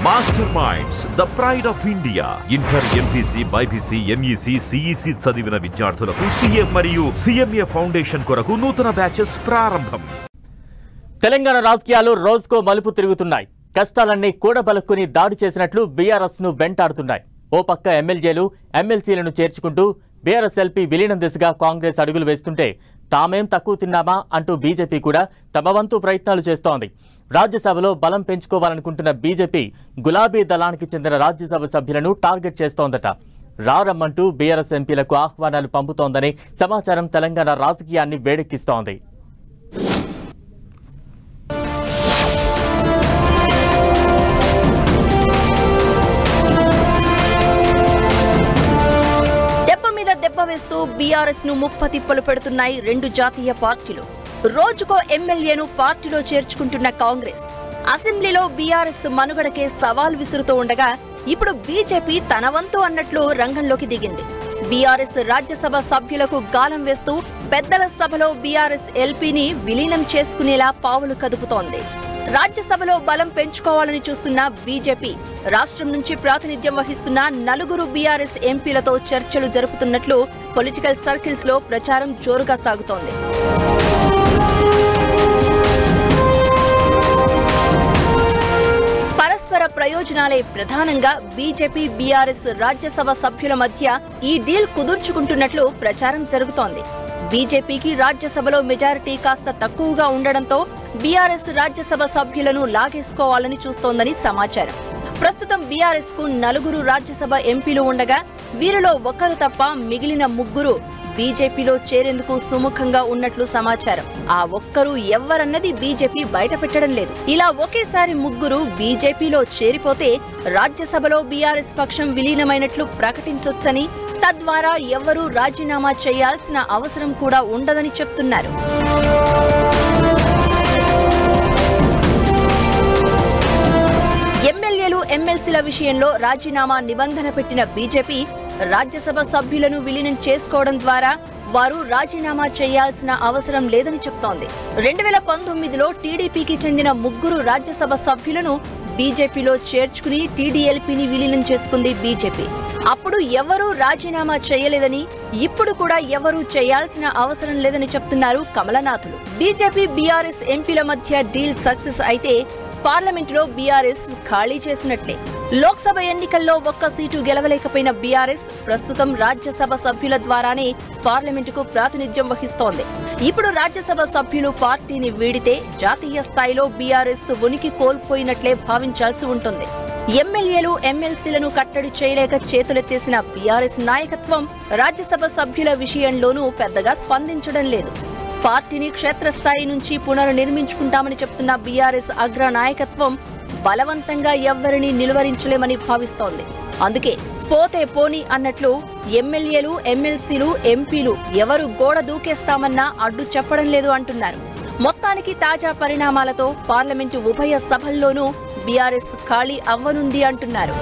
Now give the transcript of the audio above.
Master minds the pride of India. Inter, MPC, BiPC, MEC, CEC చదివిన విద్యార్థులకు CA మరియు CMA foundation కొరకు నూతన బ్యాచెస్ ప్రారంభం. తెలంగాణ రాజకీయాలు రోజుకో మలుపు తిరుగుతున్నాయి. కష్టాలన్నీ కూడబలుక్కుని దాడి చేసినట్లు బీఆర్ఎస్ ను వెంటాడుతున్నాయి. ఓ పక్క ఎమ్మెల్యేలు, ఎమ్మెల్సీలను చేర్చుకుంటూ బీఆర్ఎస్ ఎల్పీ విలీనం దిశగా కాంగ్రెస్ అడుగులు వేస్తుంటే తామేం తక్కువ తిన్నామా అంటూ బీజేపీ కూడా తమ వంతు ప్రయత్నాలు చేస్తోంది. రాజ్యసభలో బలం పెంచుకోవాలనుకుంటున్న బీజేపీ గులాబీ దళానికి చెందిన రాజ్యసభ సభ్యులను టార్గెట్ చేస్తోందట. రారమ్మంటూ బీఆర్ఎస్ ఎంపీలకు ఆహ్వానాలు పంపుతోందని సమాచారం తెలంగాణ రాజకీయాన్ని వేడెక్కిస్తోంది. దెబ్బ వేస్తూ బీఆర్ఎస్ ను ముప్పతిప్పలు పెడుతున్నాయి రెండు జాతీయ పార్టీలు. రోజుకో ఎమ్మెల్యేను పార్టీలో చేర్చుకుంటున్న కాంగ్రెస్ అసెంబ్లీలో బీఆర్ఎస్ మనుగడకే సవాల్ విసురుతూ ఉండగా ఇప్పుడు బీజేపీ తన వంతు అన్నట్లు రంగంలోకి దిగింది. బీఆర్ఎస్ రాజ్యసభ సభ్యులకు గాలం వేస్తూ పెద్దల సభలో బీఆర్ఎస్ ఎల్పీని విలీనం చేసుకునేలా పావులు కదుపుతోంది. రాజ్యసభలో బలం పెంచుకోవాలని చూస్తున్న బీజేపీ రాష్ట్రం నుంచి ప్రాతినిధ్యం వహిస్తున్న 4 బీఆర్ఎస్ ఎంపీలతో చర్చలు జరుపుతున్నట్లు పొలిటికల్ సర్కిల్స్ లో ప్రచారం జోరుగా సాగుతోంది. పరస్పర ప్రయోజనాలే ప్రధానంగా బీజేపీ బీఆర్ఎస్ రాజ్యసభ సభ్యుల మధ్య ఈ డీల్ కుదుర్చుకుంటున్నట్లు ప్రచారం జరుగుతోంది. బీజేపీకి రాజ్యసభలో మెజారిటీ కాస్త తక్కువగా ఉండడంతో బీఆర్ఎస్ రాజ్యసభ సభ్యులను లాగేసుకోవాలని చూస్తోందని సమాచారం. ప్రస్తుతం బీఆర్ఎస్ కు 4 రాజ్యసభ ఎంపీలు ఉండగా వీరిలో ఒకరు తప్ప మిగిలిన 3 బీజేపీలో చేరేందుకు సుముఖంగా ఉన్నట్లు సమాచారం. ఆ ఒక్కరు ఎవ్వరన్నది బీజేపీ బయటపెట్టడం లేదు. ఇలా ఒకేసారి 3 బీజేపీలో చేరిపోతే రాజ్యసభలో బీఆర్ఎస్ పక్షం విలీనమైనట్లు ప్రకటించొచ్చని, తద్వారా ఎవరూ రాజీనామా చేయాల్సిన అవసరం కూడా ఉండదని చెప్తున్నారు. ఎమ్మెల్యేలు, ఎమ్మెల్సీల విషయంలో రాజీనామా నిబంధన పెట్టిన బీజేపీ రాజ్యసభ సభ్యులను విలీనం చేసుకోవడం ద్వారా వారు రాజీనామా చేయాల్సిన అవసరం లేదని చెప్తోంది. 2019లో టీడీపీకి చెందిన 3 రాజ్యసభ సభ్యులను బీజేపీలో చేర్చుకుని టీడీఎల్పీని విలీనం చేసుకుంది బీజేపీ. అప్పుడు ఎవరూ రాజీనామా చేయలేదని, ఇప్పుడు కూడా ఎవరూ చేయాల్సిన అవసరం లేదని చెప్తున్నారు కమలనాథులు. బీజేపీ బీఆర్ఎస్ ఎంపీల మధ్య డీల్ సక్సెస్ అయితే పార్లమెంటులో బీఆర్ఎస్ ఖాళీ చేసినట్లే. లోక్సభ ఎన్నికల్లో 1 సీటు గెలవలేకపోయిన బీఆర్ఎస్ ప్రస్తుతం రాజ్యసభ సభ్యుల ద్వారానే పార్లమెంటుకు ప్రాతినిధ్యం వహిస్తోంది. ఇప్పుడు రాజ్యసభ సభ్యులు పార్టీని వీడితే జాతీయ స్థాయిలో బీఆర్ఎస్ ఉనికి కోల్పోయినట్లే భావించాల్సి ఉంటుంది. ఎమ్మెల్యేలు, ఎమ్మెల్సీలను కట్టడి చేయలేక చేతులెత్తేసిన బీఆర్ఎస్ నాయకత్వం రాజ్యసభ సభ్యుల విషయంలోనూ పెద్దగా స్పందించడం లేదు. పార్టీని క్షేత్రస్థాయి నుంచి పునర్నిర్మించుకుంటామని చెప్తున్న బీఆర్ఎస్ అగ్ర నాయకత్వం బలవంతంగా ఎవ్వరినీ నిలువరించలేమని భావిస్తోంది. అందుకే పోతే పోని అన్నట్లు ఎమ్మెల్యేలు, ఎమ్మెల్సీలు, ఎంపీలు ఎవరు గోడ దూకేస్తామన్నా అడ్డు చెప్పడం లేదు అంటున్నారు. మొత్తానికి తాజా పరిణామాలతో పార్లమెంటు ఉభయ సభల్లోనూ బీఆర్ఎస్ ఖాళీ అవ్వనుంది అంటున్నారు.